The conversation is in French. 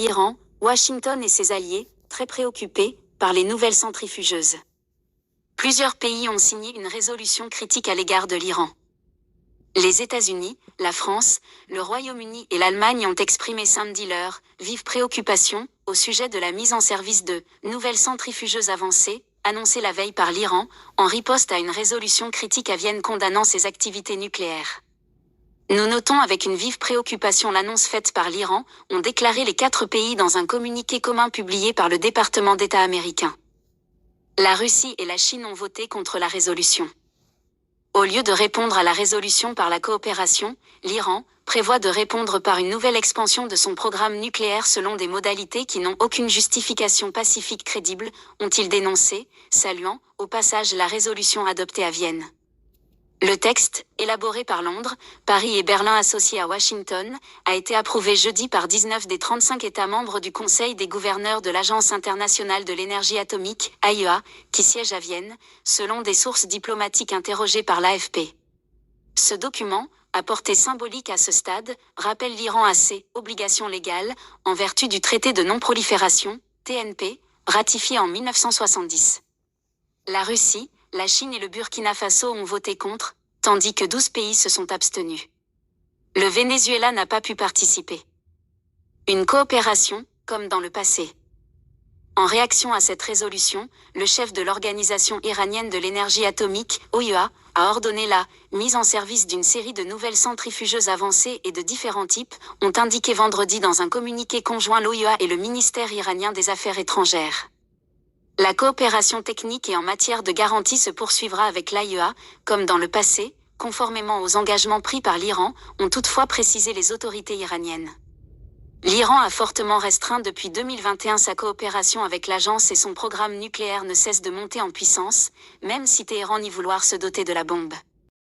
Iran, Washington et ses alliés, très préoccupés par les nouvelles centrifugeuses. Plusieurs pays ont signé une résolution critique à l'égard de l'Iran. Les États-Unis, la France, le Royaume-Uni et l'Allemagne ont exprimé samedi leur vive préoccupation au sujet de la mise en service de nouvelles centrifugeuses avancées, annoncée la veille par l'Iran, en riposte à une résolution critique à Vienne condamnant ses activités nucléaires. Nous notons avec une vive préoccupation l'annonce faite par l'Iran, ont déclaré les 4 pays dans un communiqué commun publié par le département d'État américain. La Russie et la Chine ont voté contre la résolution. Au lieu de répondre à la résolution par la coopération, l'Iran prévoit de répondre par une nouvelle expansion de son programme nucléaire selon des modalités qui n'ont aucune justification pacifique crédible, ont-ils dénoncé, saluant, au passage la résolution adoptée à Vienne. Le texte, élaboré par Londres, Paris et Berlin associés à Washington, a été approuvé jeudi par 19 des 35 États membres du Conseil des gouverneurs de l'Agence internationale de l'énergie atomique, AIEA, qui siège à Vienne, selon des sources diplomatiques interrogées par l'AFP. Ce document, à portée symbolique à ce stade, rappelle l'Iran à ses obligations légales, en vertu du traité de non-prolifération, TNP, ratifié en 1970. La Russie, la Chine et le Burkina Faso ont voté contre, tandis que 12 pays se sont abstenus. Le Venezuela n'a pas pu participer. Une coopération, comme dans le passé. En réaction à cette résolution, le chef de l'Organisation iranienne de l'énergie atomique, OIEA, a ordonné la mise en service d'une série de nouvelles centrifugeuses avancées et de différents types, ont indiqué vendredi dans un communiqué conjoint l'OIEA et le ministère iranien des Affaires étrangères. La coopération technique et en matière de garantie se poursuivra avec l'AIEA, comme dans le passé, conformément aux engagements pris par l'Iran, ont toutefois précisé les autorités iraniennes. L'Iran a fortement restreint depuis 2021 sa coopération avec l'agence et son programme nucléaire ne cesse de monter en puissance, même si Téhéran nie vouloir se doter de la bombe.